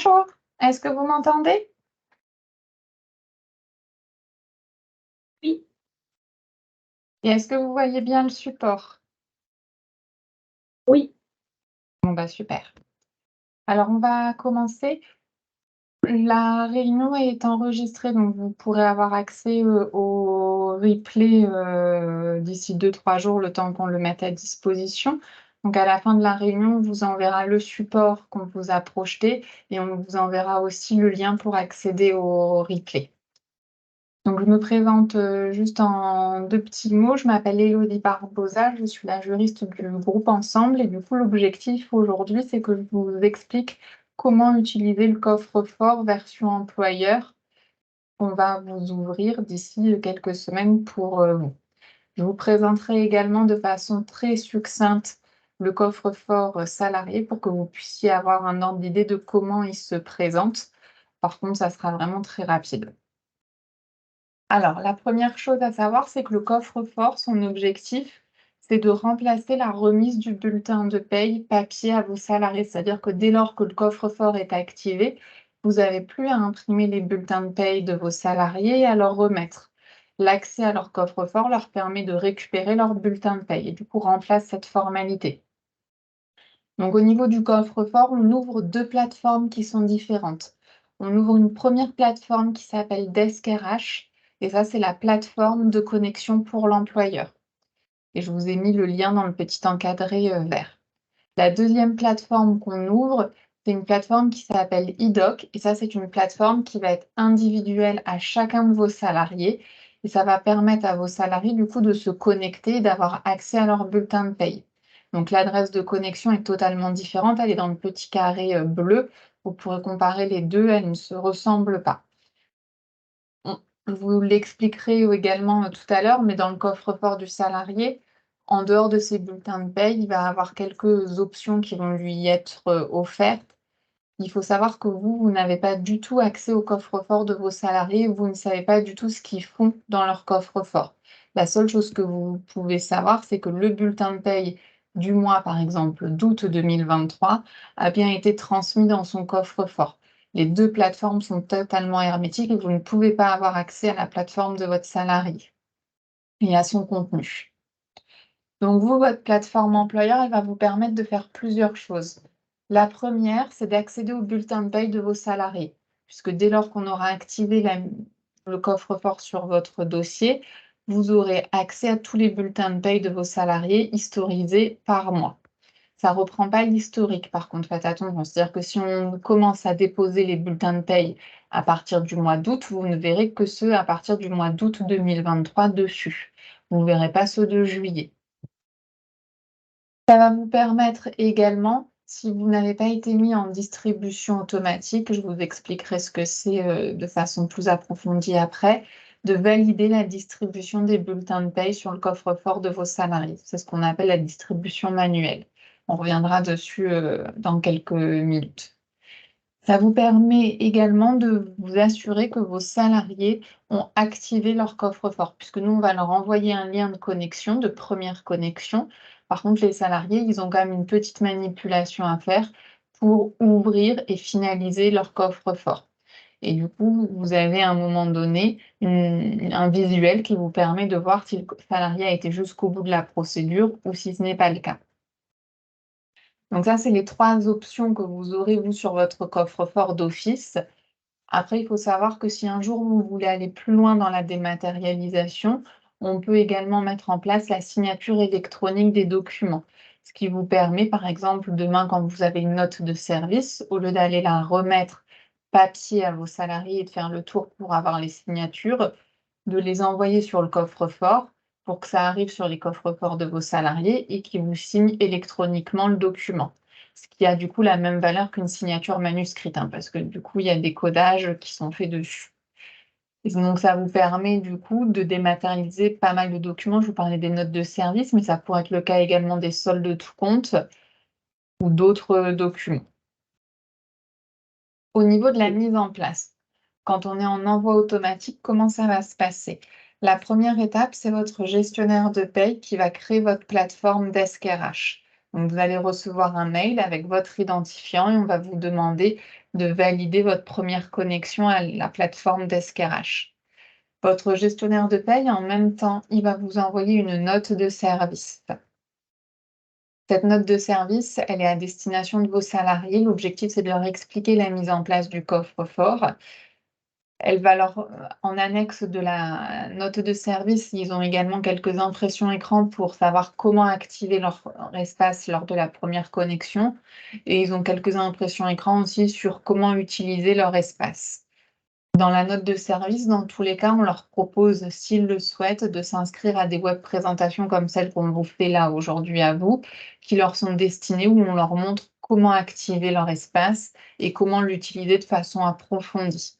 Bonjour, est-ce que vous m'entendez? Oui. Et est-ce que vous voyez bien le support? Oui, Bon bah super. Alors on va commencer. La réunion est enregistrée, donc vous pourrez avoir accès, au replay, d'ici 2-3 jours, le temps qu'on le mette à disposition. Donc à la fin de la réunion, on vous enverra le support qu'on vous a projeté et on vous enverra aussi le lien pour accéder au replay. Donc je me présente, juste en 2 petits mots. Je m'appelle Élodie Barbosa, je suis la juriste du groupe Ensemble et du coup l'objectif aujourd'hui, c'est que je vous explique comment utiliser le coffre-fort version employeur qu'on va vous ouvrir d'ici, quelques semaines pour, vous. Je vous présenterai également de façon très succincte le coffre-fort, salarié pour que vous puissiez avoir un ordre d'idée de comment il se présente. Par contre, ça sera vraiment très rapide. Alors, la première chose à savoir, c'est que le coffre-fort, son objectif, c'est de remplacer la remise du bulletin de paye papier à vos salariés. C'est-à-dire que dès lors que le coffre-fort est activé, vous n'avez plus à imprimer les bulletins de paye de vos salariés et à leur remettre. L'accès à leur coffre-fort leur permet de récupérer leur bulletin de paye et du coup remplace cette formalité. Donc au niveau du coffre-fort, on ouvre 2 plateformes qui sont différentes. On ouvre une première plateforme qui s'appelle Desk RH et ça, c'est la plateforme de connexion pour l'employeur et je vous ai mis le lien dans le petit encadré, vert. La deuxième plateforme qu'on ouvre, c'est une plateforme qui s'appelle eDoc et ça, c'est une plateforme qui va être individuelle à chacun de vos salariés et ça va permettre à vos salariés, du coup, de se connecter et d'avoir accès à leur bulletin de paye. Donc l'adresse de connexion est totalement différente, elle est dans le petit carré, bleu. Vous pourrez comparer les 2, elles ne se ressemblent pas. On vous l'expliquerai également, tout à l'heure, mais dans le coffre-fort du salarié, en dehors de ses bulletins de paye, il va avoir quelques options qui vont lui être, offertes. Il faut savoir que vous n'avez pas du tout accès au coffre-fort de vos salariés, vous ne savez pas du tout ce qu'ils font dans leur coffre-fort. La seule chose que vous pouvez savoir, c'est que le bulletin de paye du mois, par exemple, d'août 2023, a bien été transmis dans son coffre-fort. Les 2 plateformes sont totalement hermétiques et vous ne pouvez pas avoir accès à la plateforme de votre salarié et à son contenu. Donc vous, votre plateforme employeur, elle va vous permettre de faire plusieurs choses. La première, c'est d'accéder au bulletin de paye de vos salariés, puisque dès lors qu'on aura activé le coffre-fort sur votre dossier, vous aurez accès à tous les bulletins de paye de vos salariés historisés par mois. Ça ne reprend pas l'historique, par contre, faites attention. C'est-à-dire que si on commence à déposer les bulletins de paye à partir du mois d'août, vous ne verrez que ceux à partir du mois d'août 2023 dessus. Vous ne verrez pas ceux de juillet. Ça va vous permettre également, si vous n'avez pas été mis en distribution automatique, je vous expliquerai ce que c'est, de façon plus approfondie après, de valider la distribution des bulletins de paye sur le coffre-fort de vos salariés. C'est ce qu'on appelle la distribution manuelle. On reviendra dessus, dans quelques minutes. Ça vous permet également de vous assurer que vos salariés ont activé leur coffre-fort, puisque nous, on va leur envoyer un lien de connexion, de première connexion. Par contre, les salariés, ils ont quand même une petite manipulation à faire pour ouvrir et finaliser leur coffre-fort. Et du coup, vous avez à un moment donné un visuel qui vous permet de voir si le salarié a été jusqu'au bout de la procédure ou si ce n'est pas le cas. Donc ça, c'est les 3 options que vous aurez, vous, sur votre coffre-fort d'office. Après, il faut savoir que si un jour vous voulez aller plus loin dans la dématérialisation, on peut également mettre en place la signature électronique des documents. Ce qui vous permet, par exemple, demain, quand vous avez une note de service, au lieu d'aller la remettre papier à vos salariés et de faire le tour pour avoir les signatures, de les envoyer sur le coffre-fort pour que ça arrive sur les coffres-forts de vos salariés et qu'ils vous signent électroniquement le document. Ce qui a du coup la même valeur qu'une signature manuscrite, hein, parce que du coup, il y a des codages qui sont faits dessus. Et donc ça vous permet du coup de dématérialiser pas mal de documents. Je vous parlais des notes de service, mais ça pourrait être le cas également des soldes de tout compte ou d'autres, documents. Au niveau de la mise en place, quand on est en envoi automatique, comment ça va se passer? La première étape, c'est votre gestionnaire de paye qui va créer votre plateforme Desk RH. Donc, vous allez recevoir un mail avec votre identifiant et on va vous demander de valider votre première connexion à la plateforme d'SKRH. Votre gestionnaire de paye, en même temps, il va vous envoyer une note de service. Cette note de service, elle est à destination de vos salariés. L'objectif, c'est de leur expliquer la mise en place du coffre-fort. Elle va en annexe de la note de service, ils ont également quelques impressions écran pour savoir comment activer leur espace lors de la première connexion et ils ont quelques impressions écran aussi sur comment utiliser leur espace. Dans la note de service, dans tous les cas, on leur propose, s'ils le souhaitent, de s'inscrire à des web présentations comme celle qu'on vous fait là aujourd'hui à vous, qui leur sont destinées, où on leur montre comment activer leur espace et comment l'utiliser de façon approfondie.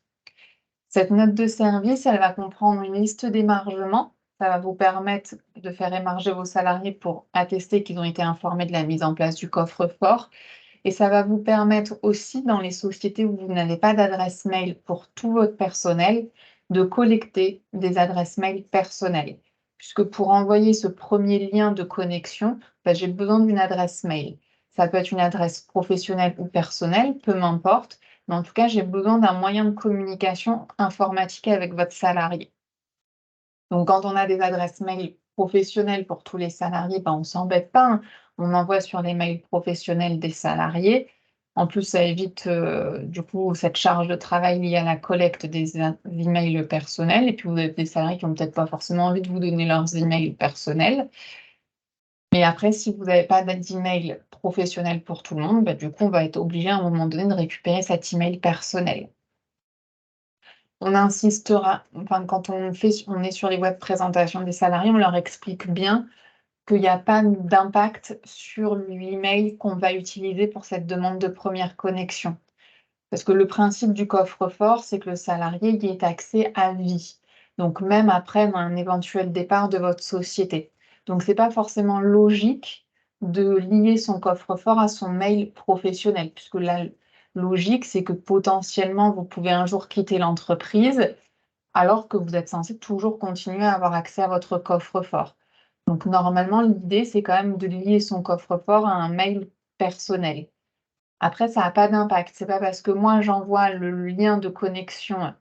Cette note de service, elle va comprendre une liste d'émargement. Ça va vous permettre de faire émarger vos salariés pour attester qu'ils ont été informés de la mise en place du coffre-fort. Et ça va vous permettre aussi, dans les sociétés où vous n'avez pas d'adresse mail pour tout votre personnel, de collecter des adresses mail personnelles. Puisque pour envoyer ce premier lien de connexion, j'ai besoin d'une adresse mail. Ça peut être une adresse professionnelle ou personnelle, peu m'importe, mais en tout cas, j'ai besoin d'un moyen de communication informatique avec votre salarié. Donc, quand on a des adresses mail professionnelles pour tous les salariés, on ne s'embête pas, hein. On envoie sur les mails professionnels des salariés. En plus, ça évite du coup cette charge de travail liée à la collecte des emails personnels. Et puis, vous avez des salariés qui n'ont peut-être pas forcément envie de vous donner leurs emails personnels. Mais après, si vous n'avez pas d'email professionnel pour tout le monde, du coup, on va être obligé à un moment donné de récupérer cet email personnel. On insistera, enfin, quand on est sur les web présentations des salariés, on leur explique bien qu'il y a pas d'impact sur l'email qu'on va utiliser pour cette demande de première connexion. Parce que le principe du coffre-fort, c'est que le salarié y ait accès à vie. Donc même après un éventuel départ de votre société. Donc c'est pas forcément logique de lier son coffre-fort à son mail professionnel, puisque la logique, c'est que potentiellement, vous pouvez un jour quitter l'entreprise alors que vous êtes censé toujours continuer à avoir accès à votre coffre-fort. Donc normalement, l'idée, c'est quand même de lier son coffre-fort à un mail personnel. Après, ça a pas d'impact. C'est pas parce que moi, j'envoie le lien de connexion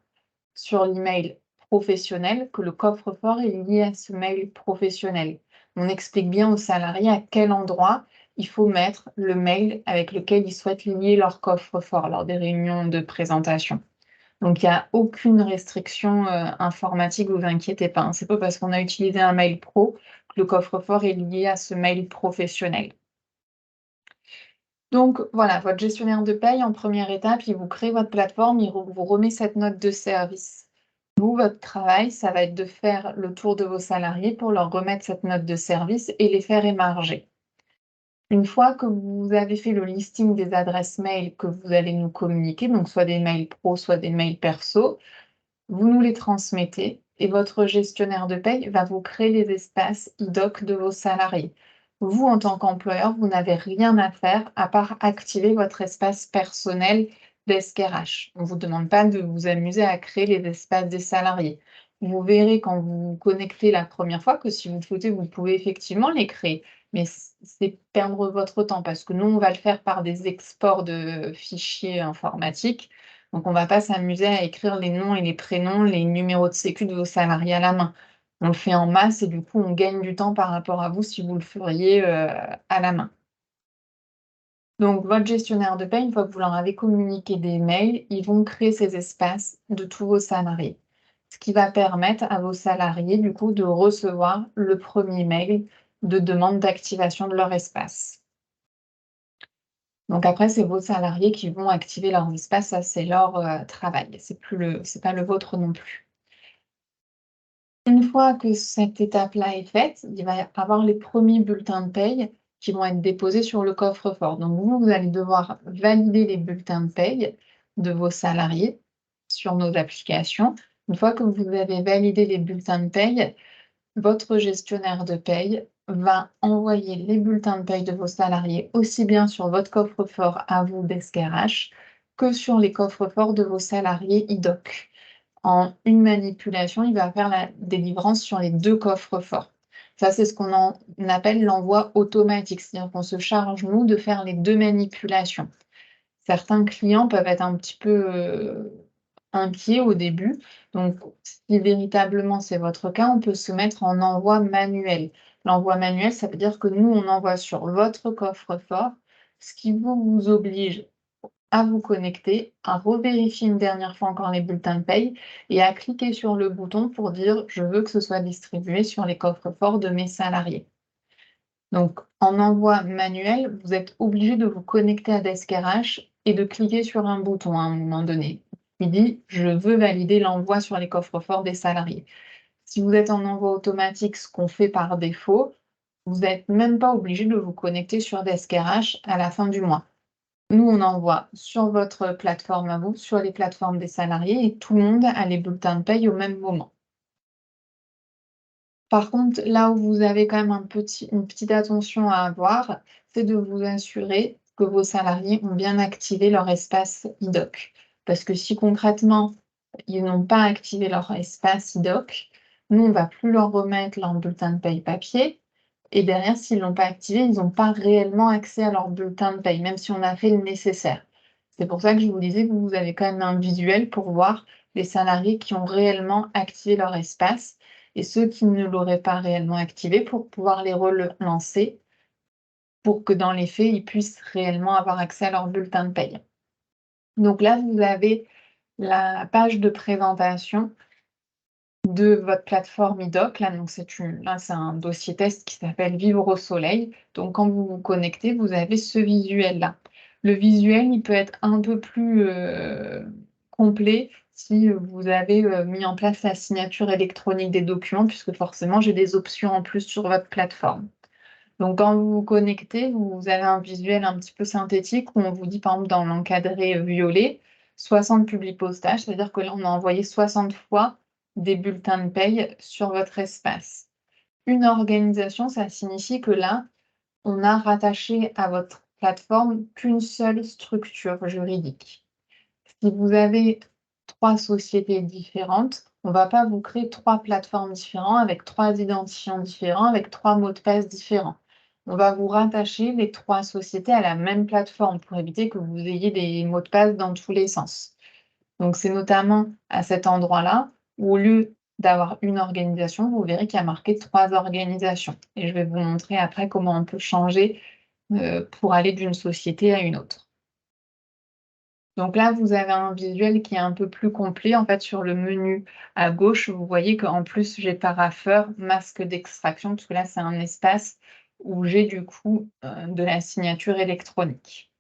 sur l'email professionnel que le coffre-fort est lié à ce mail professionnel. On explique bien aux salariés à quel endroit il faut mettre le mail avec lequel ils souhaitent lier leur coffre-fort lors des réunions de présentation. Donc, il y a aucune restriction, informatique, vous inquiétez pas, hein. C'est pas parce qu'on a utilisé un mail pro que le coffre-fort est lié à ce mail professionnel. Donc voilà, votre gestionnaire de paye, en première étape, il vous crée votre plateforme, il vous remet cette note de service. Vous, votre travail, ça va être de faire le tour de vos salariés pour leur remettre cette note de service et les faire émarger. Une fois que vous avez fait le listing des adresses mail que vous allez nous communiquer, donc soit des mails pro, soit des mails perso, vous nous les transmettez et votre gestionnaire de paye va vous créer les espaces IDOC de vos salariés. Vous, en tant qu'employeur, vous n'avez rien à faire à part activer votre espace personnel d'SKRH. On ne vous demande pas de vous amuser à créer les espaces des salariés. Vous verrez quand vous vous connectez la première fois que si vous souhaitez, vous pouvez effectivement les créer. Mais c'est perdre votre temps parce que nous, on va le faire par des exports de fichiers informatiques. Donc, on ne va pas s'amuser à écrire les noms et les prénoms, les numéros de sécu de vos salariés à la main. On le fait en masse et du coup, on gagne du temps par rapport à vous si vous le feriez à la main. Donc, votre gestionnaire de paie, une fois que vous leur avez communiqué des mails, ils vont créer ces espaces de tous vos salariés. Ce qui va permettre à vos salariés, du coup, de recevoir le premier mail de demande d'activation de leur espace. Donc après, c'est vos salariés qui vont activer leur espace, ça c'est leur travail, c'est pas le vôtre non plus. Une fois que cette étape-là est faite, il va y avoir les premiers bulletins de paye qui vont être déposés sur le coffre-fort. Donc vous allez devoir valider les bulletins de paye de vos salariés sur nos applications. Une fois que vous avez validé les bulletins de paye, votre gestionnaire de paye va envoyer les bulletins de paye de vos salariés aussi bien sur votre coffre-fort à vous d'SKRH que sur les coffres-forts de vos salariés IDOC. En une manipulation, il va faire la délivrance sur les deux coffres-forts. Ça, c'est ce on appelle l'envoi automatique, c'est-à-dire qu'on se charge, nous, de faire les 2 manipulations. Certains clients peuvent être un petit peu, inquiets au début, donc si véritablement c'est votre cas, on peut se mettre en envoi manuel. L'envoi manuel, ça veut dire que nous, on envoie sur votre coffre-fort, ce qui vous oblige à vous connecter, à revérifier une dernière fois encore les bulletins de paye et à cliquer sur le bouton pour dire: «Je veux que ce soit distribué sur les coffres-forts de mes salariés». Donc en envoi manuel, vous êtes obligé de vous connecter à Desk RH et de cliquer sur un bouton à un moment donné, qui dit: «Je veux valider l'envoi sur les coffres-forts des salariés». Si vous êtes en envoi automatique, ce qu'on fait par défaut, vous n'êtes même pas obligé de vous connecter sur Desk RH à la fin du mois. Nous, on envoie sur votre plateforme à vous, sur les plateformes des salariés et tout le monde a les bulletins de paye au même moment. Par contre, là où vous avez quand même une petite attention à avoir, c'est de vous assurer que vos salariés ont bien activé leur espace IDOC. Parce que si concrètement, ils n'ont pas activé leur espace IDOC, nous, on ne va plus leur remettre leur bulletin de paye papier. Et derrière, s'ils ne l'ont pas activé, ils n'ont pas réellement accès à leur bulletin de paye, même si on a fait le nécessaire. C'est pour ça que je vous disais que vous avez quand même un visuel pour voir les salariés qui ont réellement activé leur espace et ceux qui ne l'auraient pas réellement activé pour pouvoir les relancer pour que dans les faits, ils puissent réellement avoir accès à leur bulletin de paye. Donc là, vous avez la page de présentation de votre plateforme IDOC. Là, donc c'est un dossier test qui s'appelle Vivre au soleil. Donc quand vous vous connectez, vous avez ce visuel-là. Le visuel, il peut être un peu plus complet si vous avez mis en place la signature électronique des documents, puisque forcément, j'ai des options en plus sur votre plateforme. Donc quand vous vous connectez, vous avez un visuel un petit peu synthétique où on vous dit, par exemple, dans l'encadré violet, 60 publipostages, c'est-à-dire que là, on a envoyé 60 fois des bulletins de paye sur votre espace. Une organisation, ça signifie que là, on a rattaché à votre plateforme qu'une seule structure juridique. Si vous avez 3 sociétés différentes, on ne va pas vous créer 3 plateformes différentes avec 3 identifiants différents, avec 3 mots de passe différents. On va vous rattacher les 3 sociétés à la même plateforme pour éviter que vous ayez des mots de passe dans tous les sens. Donc c'est notamment à cet endroit-là où au lieu d'avoir une organisation, vous verrez qu'il y a marqué 3 organisations et je vais vous montrer après comment on peut changer, pour aller d'une société à une autre. Donc là, vous avez un visuel qui est un peu plus complet. En fait, sur le menu à gauche, vous voyez qu'en plus, j'ai parapheur, masque d'extraction, parce que là, c'est un espace où j'ai du coup de la signature électronique.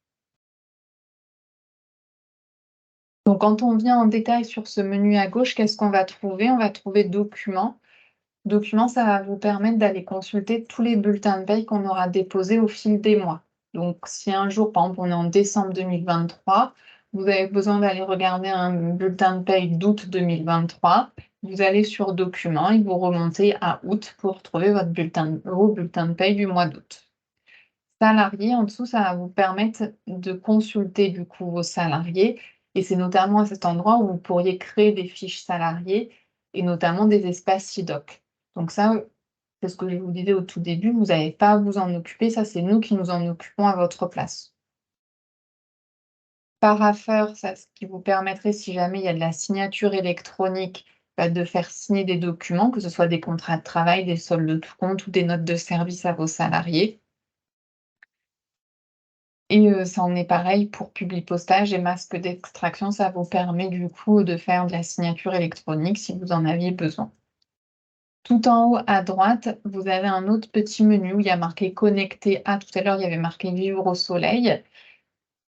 Donc, quand on vient en détail sur ce menu à gauche, qu'est-ce qu'on va trouver? On va trouver documents. Documents, ça va vous permettre d'aller consulter tous les bulletins de paye qu'on aura déposés au fil des mois. Donc, si un jour, par exemple, on est en décembre 2023, vous avez besoin d'aller regarder un bulletin de paye d'août 2023, vous allez sur Documents et vous remontez à août pour trouver vos bulletins de paye du mois d'août. Salariés, en dessous, ça va vous permettre de consulter du coup vos salariés et c'est notamment à cet endroit où vous pourriez créer des fiches salariés et notamment des espaces SIDOC. Donc ça, c'est ce que je vous disais au tout début, vous n'avez pas à vous en occuper, ça c'est nous qui nous en occupons à votre place. Parapheur, ça, ce qui vous permettrait, si jamais il y a de la signature électronique, bah, de faire signer des documents, que ce soit des contrats de travail, des soldes de tout compte ou des notes de service à vos salariés. Et ça en est pareil pour Publipostage et masque d'extraction, ça vous permet du coup de faire de la signature électronique si vous en aviez besoin. Tout en haut à droite, vous avez un autre petit menu où il y a marqué «Connecter à». Tout à l'heure, il y avait marqué «Vivre au soleil».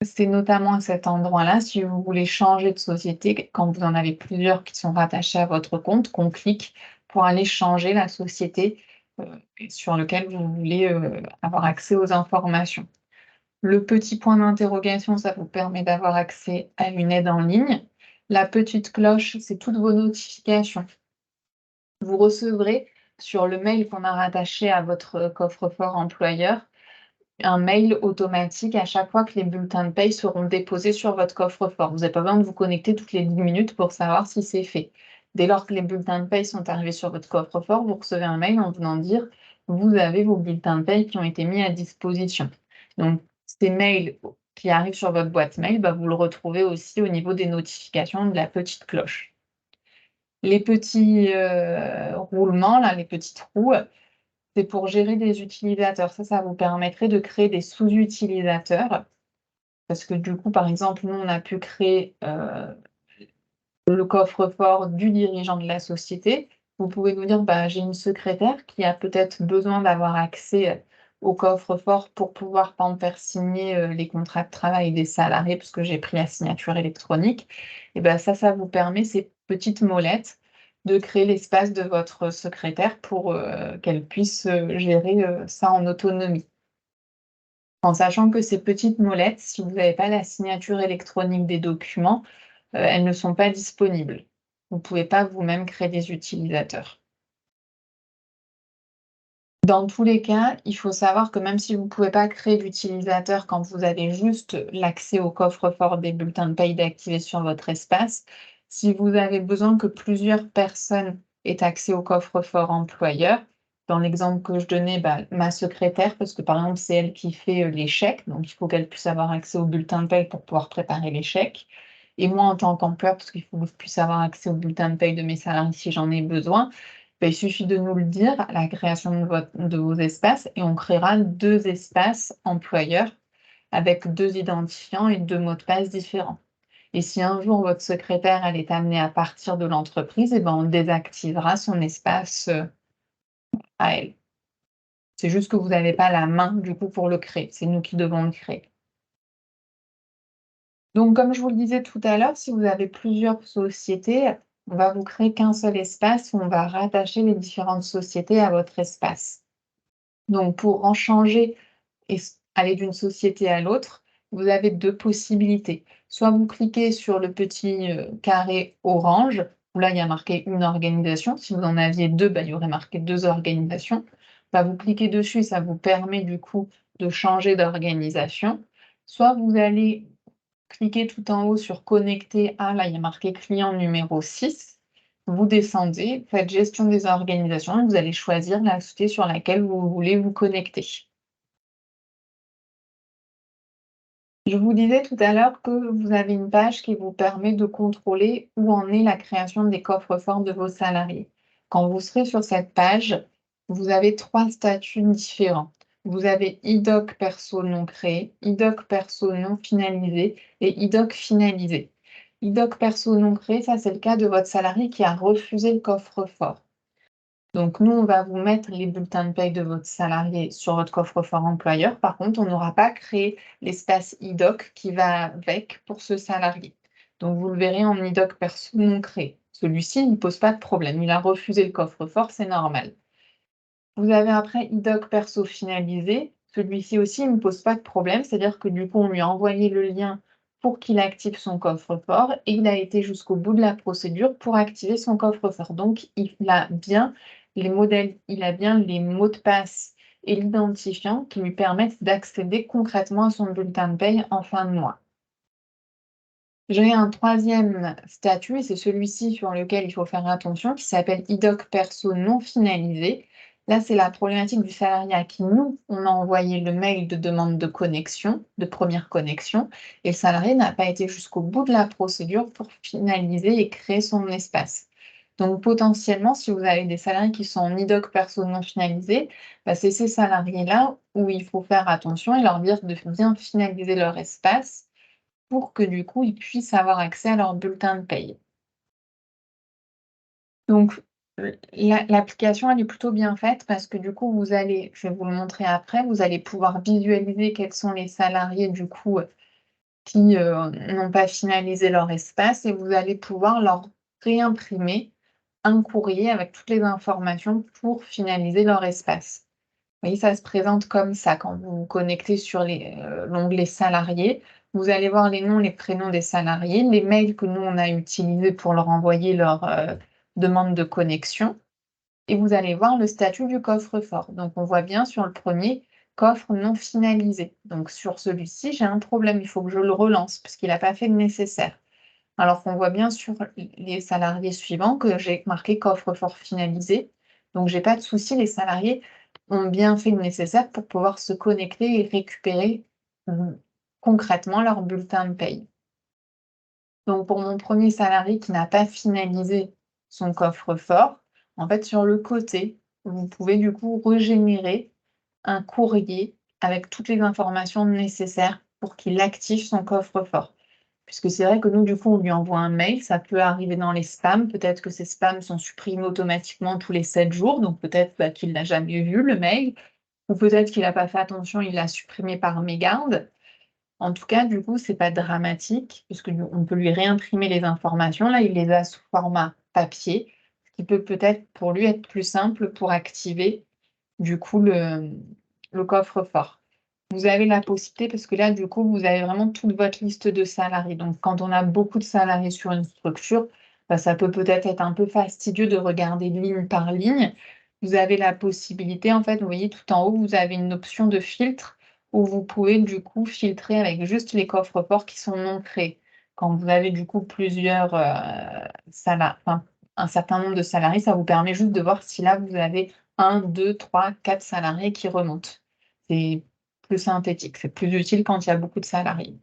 C'est notamment à cet endroit-là, si vous voulez changer de société, quand vous en avez plusieurs qui sont rattachés à votre compte, qu'on clique pour aller changer la société, heu, sur lequel vous voulez, avoir accès aux informations. Le petit point d'interrogation, ça vous permet d'avoir accès à une aide en ligne. La petite cloche, c'est toutes vos notifications. Vous recevrez sur le mail qu'on a rattaché à votre coffre-fort employeur, un mail automatique à chaque fois que les bulletins de paye seront déposés sur votre coffre-fort. Vous n'avez pas besoin de vous connecter toutes les 10 minutes pour savoir si c'est fait. Dès lors que les bulletins de paye sont arrivés sur votre coffre-fort, vous recevez un mail en venant dire vous avez vos bulletins de paie qui ont été mis à disposition. Donc ces mails qui arrivent sur votre boîte mail, bah, vous le retrouvez aussi au niveau des notifications de la petite cloche. Les petits, roulements là, les petites roues, c'est pour gérer des utilisateurs. Ça vous permettrait de créer des sous-utilisateurs parce que du coup, par exemple, nous, on a pu créer, le coffre-fort du dirigeant de la société. Vous pouvez nous dire: «Bah, j'ai une secrétaire qui a peut-être besoin d'avoir accès, au coffre-fort pour pouvoir, par exemple, faire signer, les contrats de travail des salariés parce que j'ai pris la signature électronique» et ben ça vous permet, ces petites molettes, de créer l'espace de votre secrétaire pour, qu'elle puisse, gérer, ça en autonomie. En sachant que ces petites molettes, si vous n'avez pas la signature électronique des documents, elles ne sont pas disponibles. Vous ne pouvez pas vous-même créer des utilisateurs. Dans tous les cas, il faut savoir que même si vous ne pouvez pas créer d'utilisateur quand vous avez juste l'accès au coffre-fort des bulletins de paie d'activer sur votre espace, si vous avez besoin que plusieurs personnes aient accès au coffre-fort employeur, dans l'exemple que je donnais, bah, ma secrétaire, parce que par exemple, c'est elle qui fait les chèques, donc il faut qu'elle puisse avoir accès au bulletin de paie pour pouvoir préparer les chèques. Et moi, en tant qu'employeur, parce qu'il faut que je puisse avoir accès au bulletin de paie de mes salariés si j'en ai besoin, bah, il suffit de nous le dire à la création de vos espaces et on créera 2 espaces employeurs avec 2 identifiants et 2 mots de passe différents. Et si un jour votre secrétaire, elle est amenée à partir de l'entreprise, et ben, on désactivera son espace, à elle. C'est juste que vous n'avez pas la main, du coup, pour le créer. C'est nous qui devons le créer. Donc, comme je vous le disais tout à l'heure, si vous avez plusieurs sociétés, on va vous créer qu'un seul espace où on va rattacher les différentes sociétés à votre espace. Donc pour en changer et aller d'une société à l'autre, vous avez 2 possibilités. Soit vous cliquez sur le petit, carré orange, où là, il y a marqué «Une organisation». Si vous en aviez 2, bah, il y aurait marqué «2 organisations». Bah, vous cliquez dessus, ça vous permet du coup de changer d'organisation. Soit vous allez cliquez tout en haut sur «Connecter à», là, il y a marqué «Client numéro 6». Vous descendez, faites «Gestion des organisations» et vous allez choisir la société sur laquelle vous voulez vous connecter. Je vous disais tout à l'heure que vous avez une page qui vous permet de contrôler où en est la création des coffres-forts de vos salariés. Quand vous serez sur cette page, vous avez 3 statuts différents. Vous avez IDOC perso non créé, IDOC perso non finalisé et IDOC finalisé. IDOC perso non créé, ça c'est le cas de votre salarié qui a refusé le coffre-fort. Donc nous, on va vous mettre les bulletins de paie de votre salarié sur votre coffre-fort employeur. Par contre, on n'aura pas créé l'espace IDOC qui va avec pour ce salarié. Donc vous le verrez en IDOC perso non créé. Celui-ci ne pose pas de problème. Il a refusé le coffre-fort, c'est normal. Vous avez après IDOC perso finalisé. Celui-ci aussi ne pose pas de problème, c'est-à-dire que du coup, on lui a envoyé le lien pour qu'il active son coffre-fort et il a été jusqu'au bout de la procédure pour activer son coffre-fort. Donc, il a bien les mots de passe et l'identifiant qui lui permettent d'accéder concrètement à son bulletin de paie en fin de mois. J'ai un troisième statut et c'est celui-ci sur lequel il faut faire attention, qui s'appelle IDOC perso non finalisé. Là, c'est la problématique du salarié à qui nous, on a envoyé le mail de demande de connexion, de première connexion, et le salarié n'a pas été jusqu'au bout de la procédure pour finaliser et créer son espace. Donc potentiellement, si vous avez des salariés qui sont en IDOC perso non finalisé, bah, c'est ces salariés-là où il faut faire attention et leur dire de bien finaliser leur espace pour que du coup, ils puissent avoir accès à leur bulletin de paye. Donc, l'application, elle est plutôt bien faite parce que du coup, je vais vous le montrer après, vous allez pouvoir visualiser quels sont les salariés du coup, qui, n'ont pas finalisé leur espace et vous allez pouvoir leur réimprimer un courrier avec toutes les informations pour finaliser leur espace. Vous voyez, ça se présente comme ça quand vous vous connectez sur l'onglet salariés. Vous allez voir les noms, les prénoms des salariés, les mails que nous, on a utilisés pour leur envoyer leur, demande de connexion et vous allez voir le statut du coffre-fort. Donc on voit bien sur le premier, coffre non finalisé. Donc sur celui-ci, j'ai un problème, il faut que je le relance puisqu'il n'a pas fait le nécessaire. Alors qu'on voit bien sur les salariés suivants que j'ai marqué coffre-fort finalisé. Donc j'ai pas de souci, les salariés ont bien fait le nécessaire pour pouvoir se connecter et récupérer, concrètement leur bulletin de paye. Donc pour mon premier salarié qui n'a pas finalisé son coffre-fort, en fait, sur le côté, vous pouvez du coup régénérer un courrier avec toutes les informations nécessaires pour qu'il active son coffre-fort. Puisque c'est vrai que nous, du coup, on lui envoie un mail, ça peut arriver dans les spams, peut-être que ces spams sont supprimés automatiquement tous les 7 jours, donc peut-être, qu'il l'a jamais vu le mail, ou peut-être qu'il a pas fait attention, il l'a supprimé par mégarde. En tout cas, du coup, c'est pas dramatique puisque nous on peut lui réimprimer les informations. Là, il les a sous format papier, ce qui peut peut-être pour lui être plus simple pour activer, du coup, le coffre-fort. Vous avez la possibilité parce que là, du coup, vous avez vraiment toute votre liste de salariés. Donc quand on a beaucoup de salariés sur une structure, ça peut peut-être être un peu fastidieux de regarder ligne par ligne. Vous avez la possibilité, en fait, vous voyez tout en haut, vous avez une option de filtre où vous pouvez, du coup, filtrer avec juste les coffres-forts qui sont non créés. Quand vous avez, du coup, plusieurs, enfin, un certain nombre de salariés, ça vous permet juste de voir si là, vous avez 1, 2, 3, 4 salariés qui remontent. C'est plus synthétique, c'est plus utile quand il y a beaucoup de salariés.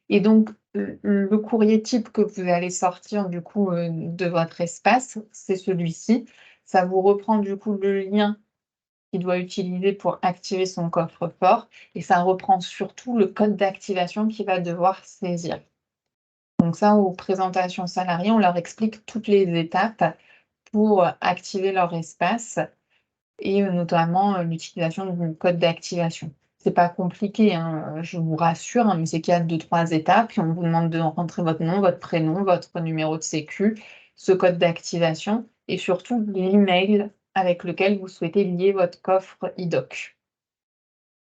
Et donc, le courrier type que vous allez sortir du coup, de votre espace, c'est celui-ci. Ça vous reprend du coup le lien qu'il doit utiliser pour activer son coffre-fort et ça reprend surtout le code d'activation qu'il va devoir saisir. Donc ça, aux présentations salariés, on leur explique toutes les étapes pour, activer leur espace et notamment, l'utilisation du code d'activation. C'est pas compliqué, hein, je vous rassure, hein, mais c'est qu'il y a 2-3 étapes, puis on vous demande de rentrer votre nom, votre prénom, votre numéro de sécu, ce code d'activation et surtout l'email avec lequel vous souhaitez lier votre coffre e-doc.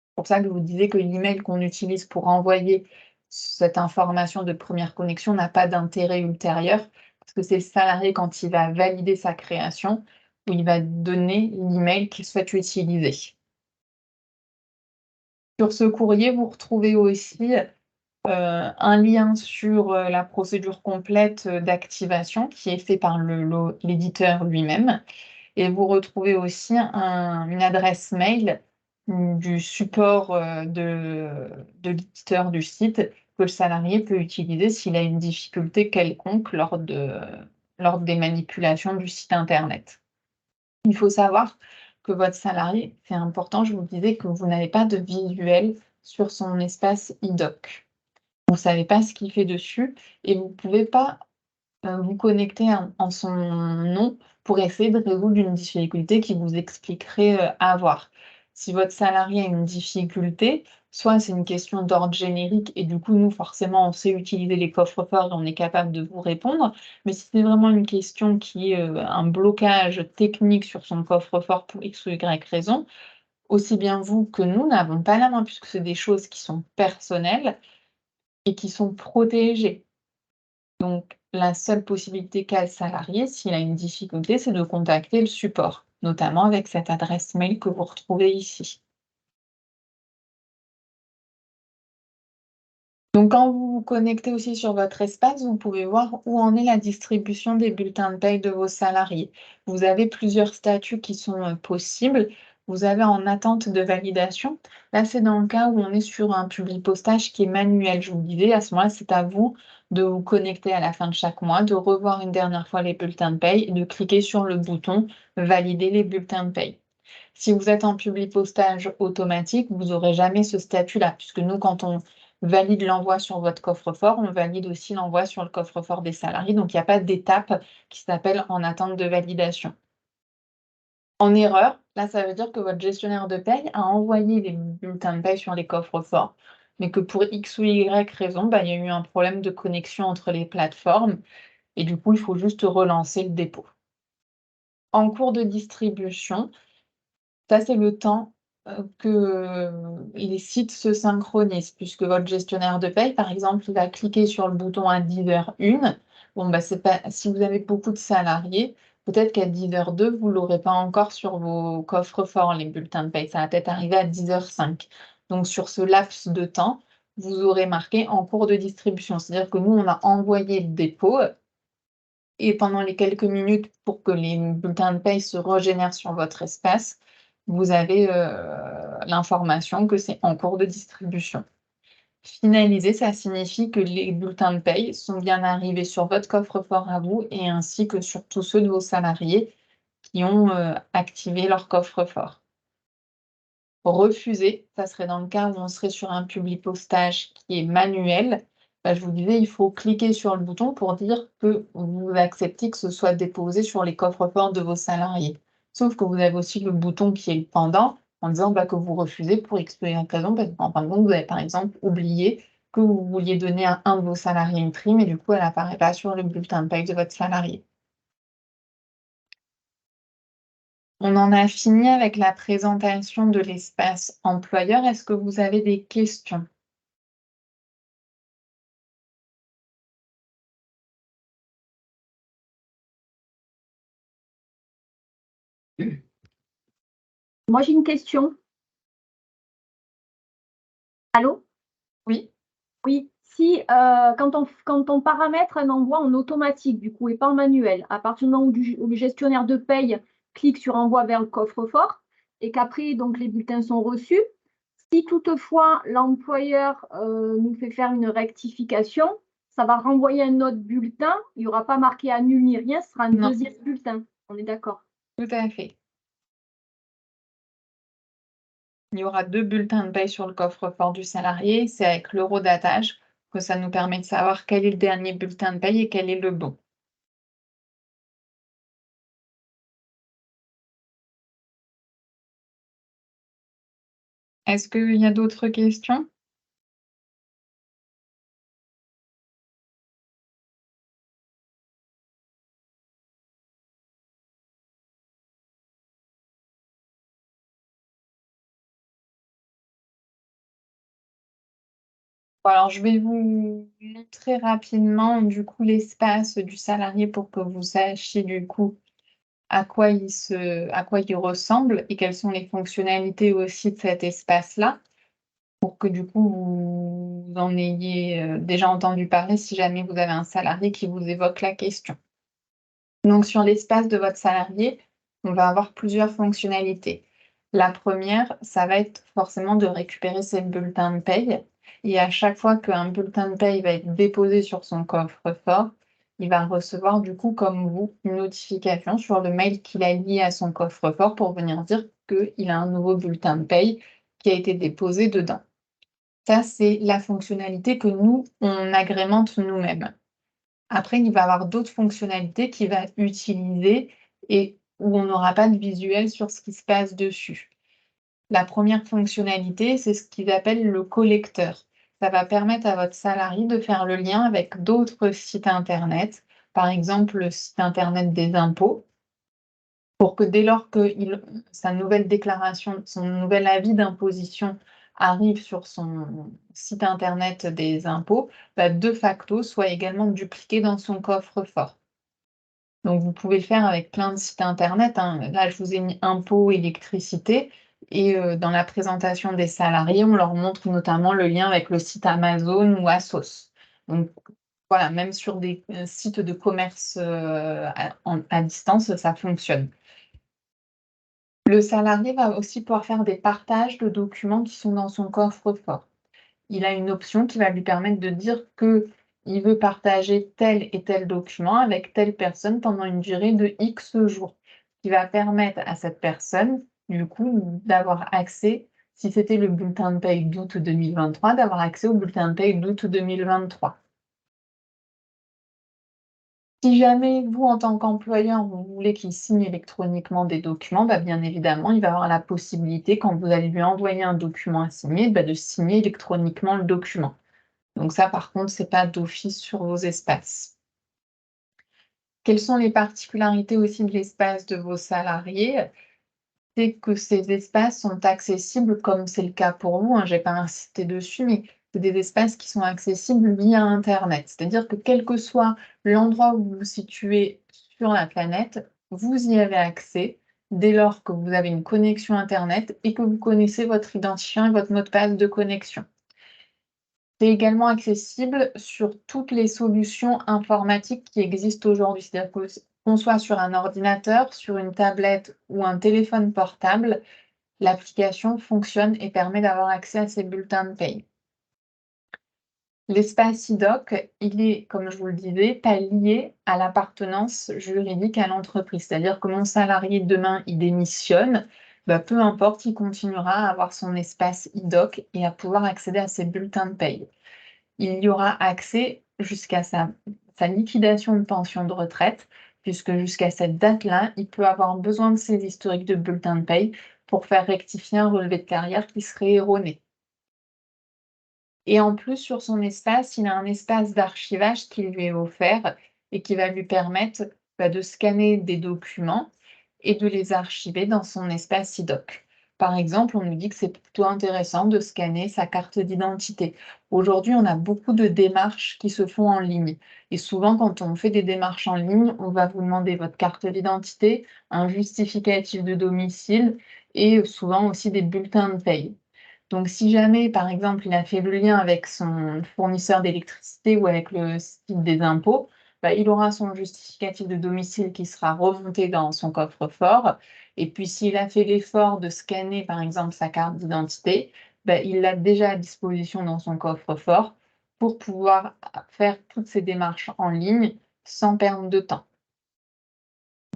C'est pour ça que je vous disais que l'email qu'on utilise pour envoyer cette information de première connexion n'a pas d'intérêt ultérieur, parce que c'est le salarié quand il va valider sa création, où il va donner l'email qu'il souhaite utiliser. Sur ce courrier, vous retrouvez aussi, un lien sur, la procédure complète, d'activation qui est fait par l'éditeur lui-même et vous retrouvez aussi une adresse mail, du support, de l'éditeur du site que le salarié peut utiliser s'il a une difficulté quelconque lors des manipulations du site internet. Il faut savoir que votre salarié, c'est important, je vous disais que vous n'avez pas de visuel sur son espace e-doc. Vous ne savez pas ce qu'il fait dessus et vous ne pouvez pas, vous connecter en son nom pour essayer de résoudre une difficulté qu'il vous expliquerait, avoir. Si votre salarié a une difficulté, soit c'est une question d'ordre générique et du coup, nous, forcément, on sait utiliser les coffres-forts et on est capable de vous répondre. Mais si c'est vraiment une question qui est, un blocage technique sur son coffre-fort pour X ou Y raison, aussi bien vous que nous n'avons pas la main puisque c'est des choses qui sont personnelles et qui sont protégées. Donc, la seule possibilité qu'a le salarié, s'il a une difficulté, c'est de contacter le support, notamment avec cette adresse mail que vous retrouvez ici. Donc, quand vous vous connectez aussi sur votre espace, vous pouvez voir où en est la distribution des bulletins de paye de vos salariés. Vous avez plusieurs statuts qui sont possibles. Vous avez en attente de validation. Là, c'est dans le cas où on est sur un publipostage qui est manuel. Je vous le disais, à ce moment-là, c'est à vous de vous connecter à la fin de chaque mois, de revoir une dernière fois les bulletins de paye et de cliquer sur le bouton Valider les bulletins de paye. Si vous êtes en publipostage automatique, vous n'aurez jamais ce statut-là, puisque nous, quand on valide l'envoi sur votre coffre-fort, on valide aussi l'envoi sur le coffre-fort des salariés, donc il n'y a pas d'étape qui s'appelle en attente de validation. En erreur, là, ça veut dire que votre gestionnaire de paye a envoyé les bulletins de paye sur les coffres-forts, mais que pour X ou Y raison, il y a eu un problème de connexion entre les plateformes et du coup, il faut juste relancer le dépôt. En cours de distribution, ça, c'est le temps, que, les sites se synchronisent puisque votre gestionnaire de paye, par exemple, il va cliquer sur le bouton à 10h01. Bon, c'est pas si vous avez beaucoup de salariés, peut-être qu'à 10h02, vous l'aurez pas encore sur vos coffres-forts, les bulletins de paye. Ça va peut-être arriver à 10h05. Donc sur ce laps de temps, vous aurez marqué «en cours de distribution». C'est-à-dire que nous, on a envoyé le dépôt et pendant les quelques minutes pour que les bulletins de paye se régénèrent sur votre espace, vous avez l'information que c'est en cours de distribution. Finalisé, ça signifie que les bulletins de paye sont bien arrivés sur votre coffre-fort à vous et ainsi que sur tous ceux de vos salariés qui ont activé leur coffre-fort. Refusé, ça serait dans le cas où on serait sur un publipostage qui est manuel. Bah, je vous disais, il faut cliquer sur le bouton pour dire que vous acceptez que ce soit déposé sur les coffres-forts de vos salariés. Sauf que vous avez aussi le bouton qui est le pendant en disant bah, que vous refusez pour X ou Y raison, parce qu'en fin de compte, vous avez par exemple oublié que vous vouliez donner à un de vos salariés une prime et du coup, elle n'apparaît pas sur le bulletin de paie de votre salarié. On en a fini avec la présentation de l'espace employeur. Est-ce que vous avez des questions? Moi, j'ai une question. Allô? Oui, Oui. Si, quand on paramètre un envoi en automatique, du coup, et pas en manuel, à partir du moment où le gestionnaire de paye clique sur envoi vers le coffre-fort et qu'après, donc, les bulletins sont reçus, si toutefois l'employeur nous fait faire une rectification, ça va renvoyer un autre bulletin. Il n'y aura pas marqué annule ni rien, ce sera un non, deuxième bulletin. On est d'accord? tout à fait. Il y aura 2 bulletins de paie sur le coffre-fort du salarié. C'est avec l'eurodatage que ça nous permet de savoir quel est le dernier bulletin de paie et quel est le bon. Est-ce qu'il y a d'autres questions? Alors, je vais vous montrer rapidement du coup l'espace du salarié pour que vous sachiez du coup à quoi il ressemble et quelles sont les fonctionnalités aussi de cet espace-là, pour que du coup vous en ayez déjà entendu parler si jamais vous avez un salarié qui vous évoque la question. Donc sur l'espace de votre salarié, on va avoir plusieurs fonctionnalités. La première, ça va être forcément de récupérer ses bulletins de paye et à chaque fois qu'un bulletin de paye va être déposé sur son coffre-fort, il va recevoir du coup comme vous une notification sur le mail qu'il a lié à son coffre-fort pour venir dire qu'il a un nouveau bulletin de paye qui a été déposé dedans. Ça, c'est la fonctionnalité que nous, on agrémente nous-mêmes. Après, il va avoir d'autres fonctionnalités qu'il va utiliser et où on n'aura pas de visuel sur ce qui se passe dessus. La première fonctionnalité, c'est ce qu'ils appellent le collecteur. Ça va permettre à votre salarié de faire le lien avec d'autres sites internet, par exemple le site internet des impôts, pour que dès lors que sa nouvelle déclaration, son nouvel avis d'imposition arrive sur son site internet des impôts, bah, de facto soit également dupliqué dans son coffre-fort. Donc vous pouvez le faire avec plein de sites internet, hein. Là, je vous ai mis impôts, électricité et dans la présentation des salariés, on leur montre notamment le lien avec le site Amazon ou Asos. Donc voilà, même sur des sites de commerce à distance, ça fonctionne. Le salarié va aussi pouvoir faire des partages de documents qui sont dans son coffre-fort. Il a une option qui va lui permettre de dire qu'il veut partager tel et tel document avec telle personne pendant une durée de X jours, ce qui va permettre à cette personne, du coup, d'avoir accès, si c'était le bulletin de paie d'août 2023, d'avoir accès au bulletin de paie d'août 2023. Si jamais vous, en tant qu'employeur, vous voulez qu'il signe électroniquement des documents, bah, bien évidemment, il va avoir la possibilité, quand vous allez lui envoyer un document à signer, bah, de signer électroniquement le document. Donc ça, par contre, c'est pas d'office sur vos espaces. Quelles sont les particularités aussi de l'espace de vos salariés? C'est que ces espaces sont accessibles, comme c'est le cas pour vous, hein, je n'ai pas insisté dessus, mais c'est des espaces qui sont accessibles via internet. C'est-à-dire que quel que soit l'endroit où vous vous situez sur la planète, vous y avez accès dès lors que vous avez une connexion internet et que vous connaissez votre identifiant et votre mot de passe de connexion. C'est également accessible sur toutes les solutions informatiques qui existent aujourd'hui. C'est-à-dire qu'on soit sur un ordinateur, sur une tablette ou un téléphone portable, l'application fonctionne et permet d'avoir accès à ces bulletins de paye. L'espace IDOC, il est, comme je vous le disais, pas lié à l'appartenance juridique à l'entreprise. C'est-à-dire que mon salarié, demain, il démissionne, peu importe, il continuera à avoir son espace IDOC et à pouvoir accéder à ses bulletins de paye. Il y aura accès jusqu'à sa liquidation de pension de retraite, puisque jusqu'à cette date-là, il peut avoir besoin de ces historiques de bulletins de paye pour faire rectifier un relevé de carrière qui serait erroné. Et en plus, sur son espace, il a un espace d'archivage qui lui est offert et qui va lui permettre, de scanner des documents et de les archiver dans son espace IDOC. Par exemple, on nous dit que c'est plutôt intéressant de scanner sa carte d'identité. Aujourd'hui, on a beaucoup de démarches qui se font en ligne et souvent, quand on fait des démarches en ligne, on va vous demander votre carte d'identité, un justificatif de domicile et souvent aussi des bulletins de paye. Donc si jamais, par exemple, il a fait le lien avec son fournisseur d'électricité ou avec le site des impôts, il aura son justificatif de domicile qui sera remonté dans son coffre-fort. Et puis s'il a fait l'effort de scanner, par exemple, sa carte d'identité, il l'a déjà à disposition dans son coffre-fort pour pouvoir faire toutes ces démarches en ligne sans perdre de temps.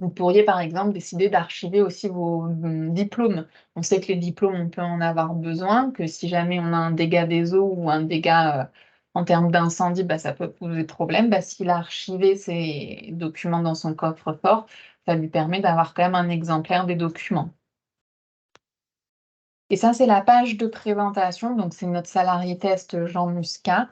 Vous pourriez, par exemple, décider d'archiver aussi vos, diplômes. On sait que les diplômes, on peut en avoir besoin, que si jamais on a un dégât des eaux ou un dégât, en termes d'incendie, ça peut poser problème. S'il a archivé ses documents dans son coffre-fort, ça lui permet d'avoir quand même un exemplaire des documents. Et ça, c'est la page de présentation, donc c'est notre salarié test Jean Muscat.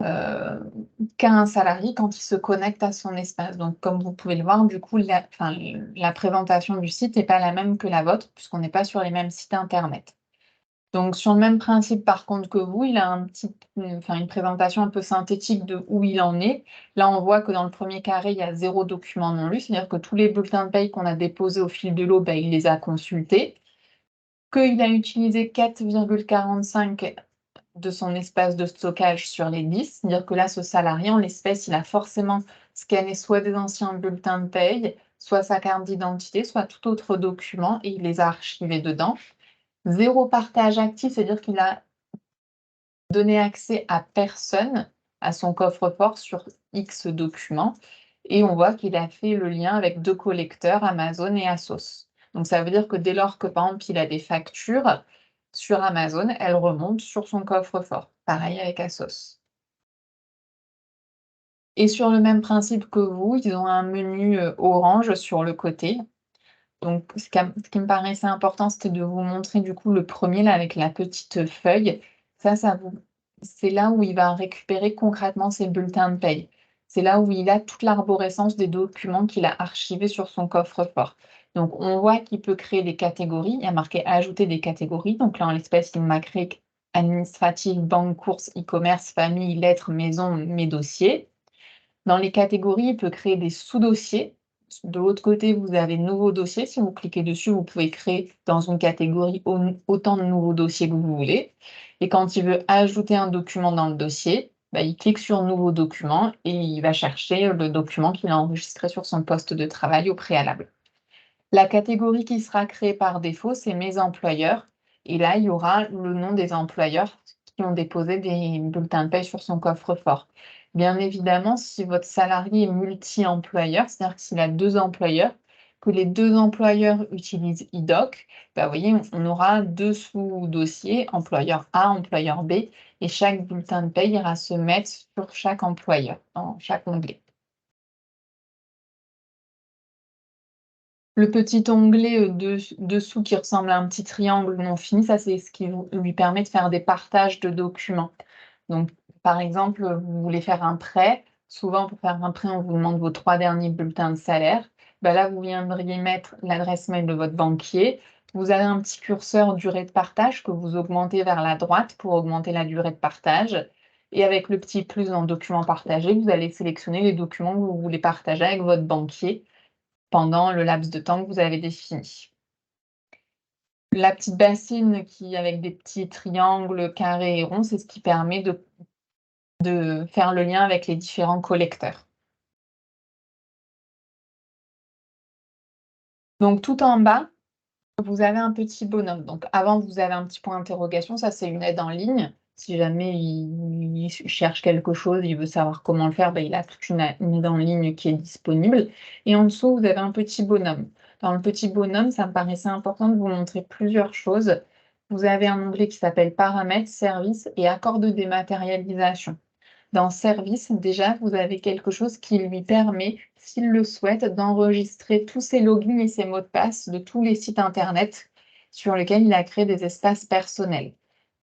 Qu'a un salarié quand il se connecte à son espace. Donc comme vous pouvez le voir, du coup, la présentation du site n'est pas la même que la vôtre, puisqu'on n'est pas sur les mêmes sites internet. Donc sur le même principe par contre que vous, il a une présentation un peu synthétique de où il en est. Là, on voit que dans le premier carré, il y a 0 document non lu, c'est-à-dire que tous les bulletins de paye qu'on a déposés au fil de l'eau, il les a consultés, qu'il a utilisé 4,45 de son espace de stockage sur les 10, c'est-à-dire que là, ce salarié, en l'espèce, il a forcément scanné soit des anciens bulletins de paye, soit sa carte d'identité, soit tout autre document, et il les a archivés dedans. 0 partage actif, c'est-à-dire qu'il a donné accès à personne à son coffre-fort sur X documents, et on voit qu'il a fait le lien avec 2 collecteurs, Amazon et Asos. Donc ça veut dire que dès lors que, par exemple, il a des factures sur Amazon, elles remontent sur son coffre-fort. Pareil avec Asos. Et sur le même principe que vous, ils ont un menu, orange sur le côté. Donc ce qui me paraissait important, c'était de vous montrer du coup le premier là avec la petite feuille. C'est là où il va récupérer concrètement ses bulletins de paye. C'est là où il a toute l'arborescence des documents qu'il a archivés sur son coffre-fort. Donc on voit qu'il peut créer des catégories. Il y a marqué ajouter des catégories. Donc là, en l'espèce, il m'a créé administrative, banque, courses, e-commerce, famille, lettres, maison, mes dossiers. Dans les catégories, il peut créer des sous-dossiers. De l'autre côté, vous avez nouveaux dossiers. Si vous cliquez dessus, vous pouvez créer dans une catégorie autant de nouveaux dossiers que vous voulez. Et quand il veut ajouter un document dans le dossier, il clique sur nouveau document et il va chercher le document qu'il a enregistré sur son poste de travail au préalable. La catégorie qui sera créée par défaut, c'est mes employeurs. Et là, il y aura le nom des employeurs qui ont déposé des bulletins de paie sur son coffre-fort. Bien évidemment, si votre salarié est multi-employeur, c'est-à-dire que s'il a 2 employeurs, que les 2 employeurs utilisent IDOC, vous voyez, on aura 2 sous-dossiers, employeur A, employeur B, et chaque bulletin de paie ira se mettre sur chaque employeur, dans chaque onglet. Le petit onglet, dessous qui ressemble à un petit triangle non fini, ça c'est ce qui lui permet de faire des partages de documents. Donc, par exemple, vous voulez faire un prêt. Souvent, pour faire un prêt, on vous demande vos 3 derniers bulletins de salaire. Là, vous viendriez mettre l'adresse mail de votre banquier. Vous avez un petit curseur durée de partage que vous augmentez vers la droite pour augmenter la durée de partage. Et avec le petit plus dans documents partagés, vous allez sélectionner les documents que vous voulez partager avec votre banquier pendant le laps de temps que vous avez défini. La petite bassine avec des petits triangles, carrés et ronds, c'est ce qui permet de faire le lien avec les différents collecteurs. Donc tout en bas, vous avez un petit bonhomme. Donc avant, vous avez un petit point d'interrogation, ça c'est une aide en ligne. Si jamais il cherche quelque chose, il veut savoir comment le faire, il a toute une aide en ligne qui est disponible. Et en dessous, vous avez un petit bonhomme. Dans le petit bonhomme, ça me paraissait important de vous montrer plusieurs choses. Vous avez un onglet qui s'appelle Paramètres, Services et Accords de dématérialisation. Dans Service, déjà, vous avez quelque chose qui lui permet, s'il le souhaite, d'enregistrer tous ses logins et ses mots de passe de tous les sites internet sur lesquels il a créé des espaces personnels.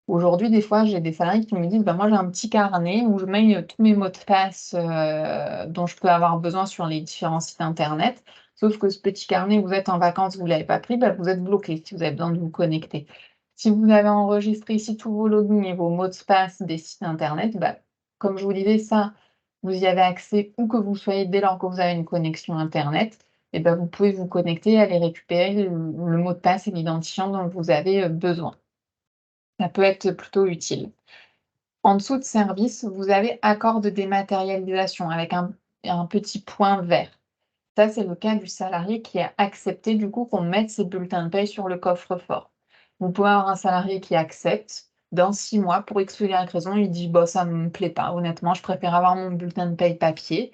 Aujourd'hui, des fois, j'ai des salariés qui me disent: «Moi, j'ai un petit carnet où je mets, tous mes mots de passe, dont je peux avoir besoin sur les différents sites internet». Sauf que ce petit carnet, vous êtes en vacances, vous l'avez pas pris, vous êtes bloqué si vous avez besoin de vous connecter. Si vous avez enregistré ici tous vos logins et vos mots de passe des sites internet, comme je vous disais, ça, vous y avez accès où que vous soyez dès lors que vous avez une connexion internet vous pouvez vous connecter, aller récupérer le mot de passe et l'identifiant dont vous avez, besoin. Ça peut être plutôt utile. En dessous de service, vous avez accord de dématérialisation avec un petit point vert. Ça, c'est le cas du salarié qui a accepté du coup qu'on mette ses bulletins de paie sur le coffre-fort. Vous pouvez avoir un salarié qui accepte. Dans 6 mois, pour X ou Y raison, il dit: «Bah, ça me plaît pas, honnêtement, je préfère avoir mon bulletin de paie papier».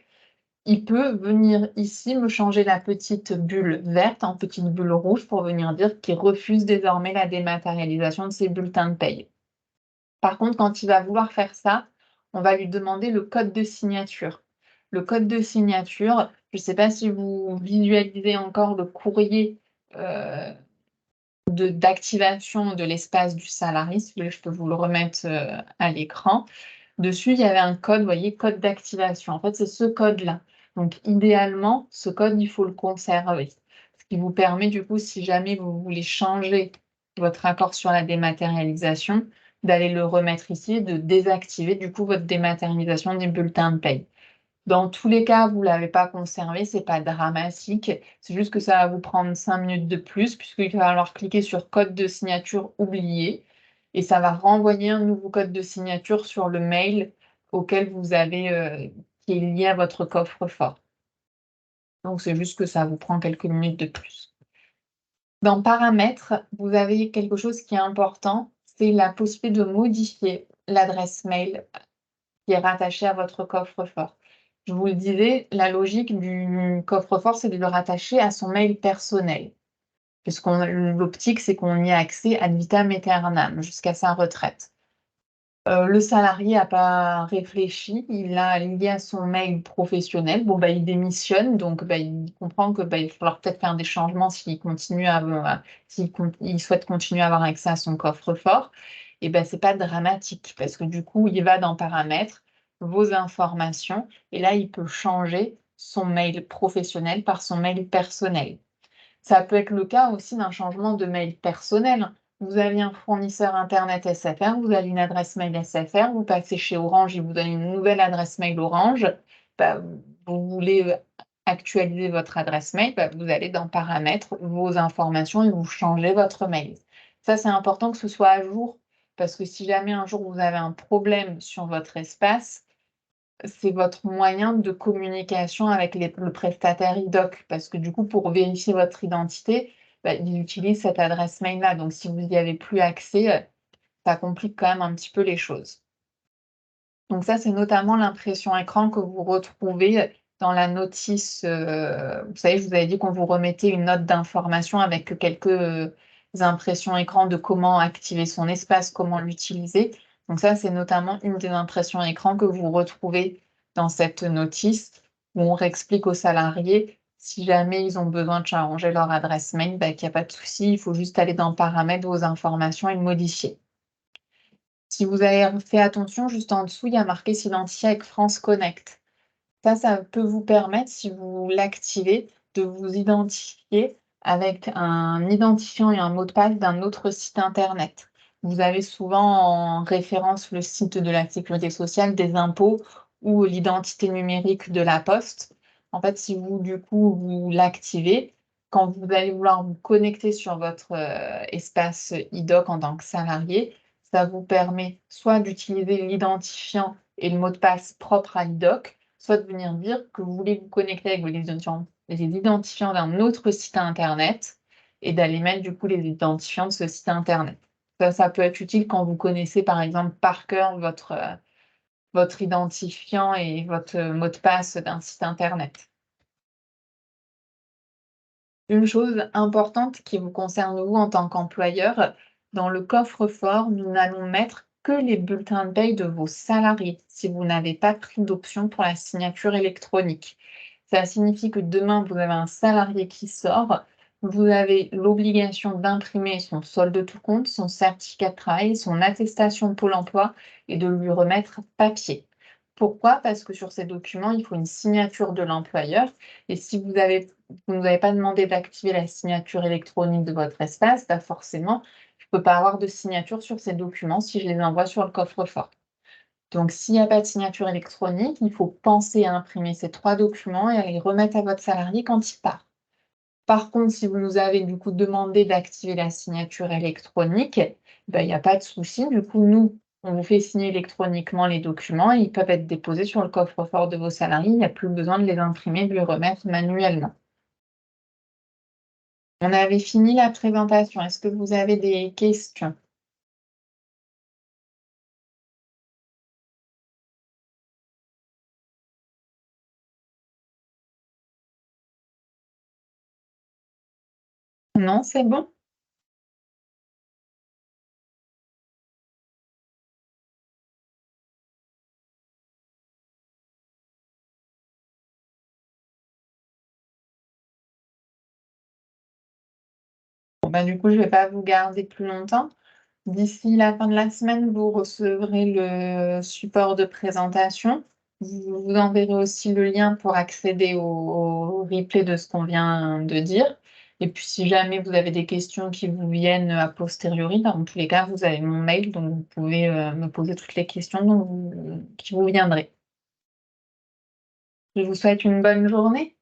Il peut venir ici me changer la petite bulle verte en petite bulle rouge pour venir dire qu'il refuse désormais la dématérialisation de ses bulletins de paie. Par contre, quand il va vouloir faire ça, on va lui demander le code de signature. Le code de signature, je ne sais pas si vous visualisez encore le courrier, heu, d'activation de l'espace du salarié. Si vous voulez, je peux vous le remettre, à l'écran. Dessus, il y avait un code, vous voyez, code d'activation. En fait, c'est ce code-là. Donc idéalement, ce code, il faut le conserver. Ce qui vous permet, du coup, si jamais vous voulez changer votre accord sur la dématérialisation, d'aller le remettre ici et de désactiver, du coup, votre dématérialisation des bulletins de paie. Dans tous les cas, vous ne l'avez pas conservé, c'est pas dramatique. C'est juste que ça va vous prendre 5 minutes de plus puisqu'il va falloir cliquer sur code de signature oublié et ça va renvoyer un nouveau code de signature sur le mail auquel vous avez, qui est lié à votre coffre-fort. Donc c'est juste que ça vous prend quelques minutes de plus. Dans paramètres, vous avez quelque chose qui est important, c'est la possibilité de modifier l'adresse mail qui est rattaché à votre coffre-fort. Je vous le disais, la logique du coffre-fort, c'est de le rattacher à son mail personnel, puisqu'on l'optique, c'est qu'on y a accès ad vitam aeternam jusqu'à sa retraite. Le salarié n'a pas réfléchi, il l'a lié à son mail professionnel. Bon, il démissionne, donc il comprend que, il va falloir peut-être faire des changements s'il continue à avoir il souhaite continuer à avoir accès à son coffre-fort et c'est pas dramatique parce que du coup, il va dans paramètres, vos informations et là, il peut changer son mail professionnel par son mail personnel. Ça peut être le cas aussi d'un changement de mail personnel. Vous aviez un fournisseur internet SFR, vous avez une adresse mail SFR, vous passez chez Orange, ils vous donnent une nouvelle adresse mail Orange. Bah, vous voulez, actualiser votre adresse mail, vous allez dans paramètres, vos informations et vous changez votre mail. Ça, c'est important que ce soit à jour parce que si jamais un jour vous avez un problème sur votre espace, c'est votre moyen de communication avec le prestataire idoc parce que du coup, pour vérifier votre identité, il utilise cette adresse mail-là. Donc si vous n'y avez plus accès, ça complique quand même un petit peu les choses. Donc ça, c'est notamment l'impression écran que vous retrouvez dans la notice, vous savez, je vous avais dit qu'on vous remettait une note d'information avec quelques, impressions écran de comment activer son espace, comment l'utiliser. Donc ça, c'est notamment une des impressions écran que vous retrouvez dans cette notice où on réexplique aux salariés si jamais ils ont besoin de changer leur adresse mail, qu'il y a pas de souci, il faut juste aller dans paramètres, vos informations et le modifier. Si vous avez fait attention, juste en dessous, il y a marqué s'identifier avec France Connect. Ça peut vous permettre, si vous l'activez, de vous identifier avec un identifiant et un mot de passe d'un autre site internet. Vous avez souvent en référence le site de la sécurité sociale, des impôts ou l'identité numérique de la poste. En fait, si vous, du coup, vous l'activez, quand vous allez vouloir vous connecter sur votre espace idoc en tant que salarié, ça vous permet soit d'utiliser l'identifiant et le mot de passe propre à l'idoc, soit de venir dire que vous voulez vous connecter avec les identifiants d'un autre site internet et d'aller mettre du coup les identifiants de ce site internet. Ça peut être utile quand vous connaissez par exemple par cœur votre identifiant et votre mot de passe d'un site internet. Une chose importante qui vous concerne vous en tant qu'employeur, dans le coffre-fort, nous n'allons mettre que les bulletins de paye de vos salariés si vous n'avez pas pris d'option pour la signature électronique. Ça signifie que demain, vous avez un salarié qui sort, vous avez l'obligation d'imprimer son solde de tout compte, son certificat de travail, son attestation Pôle emploi et de lui remettre papier. Pourquoi? Parce que sur ces documents, il faut une signature de l'employeur et si vous nous avez pas demandé d'activer la signature électronique de votre espace, bah forcément, je ne peux pas avoir de signature sur ces documents si je les envoie sur le coffre-fort. Donc s'il n'y a pas de signature électronique, il faut penser à imprimer ces 3 documents et à les remettre à votre salarié quand il part. Par contre, si vous nous avez du coup demandé d'activer la signature électronique, bah, il n'y a pas de souci. Du coup, nous, on vous fait signer électroniquement les documents et ils peuvent être déposés sur le coffre-fort de vos salariés. Il n'y a plus besoin de les imprimer, de les remettre manuellement. On avait fini la présentation. Est-ce que vous avez des questions? Non, c'est bon? Bon, bah, du coup, je ne vais pas vous garder plus longtemps. D'ici la fin de la semaine, vous recevrez le support de présentation. Vous enverrez aussi le lien pour accéder au replay de ce qu'on vient de dire. Et puis, si jamais vous avez des questions qui vous viennent a posteriori, dans tous les cas, vous avez mon mail, donc vous pouvez me poser toutes les questions qui vous viendraient. Je vous souhaite une bonne journée.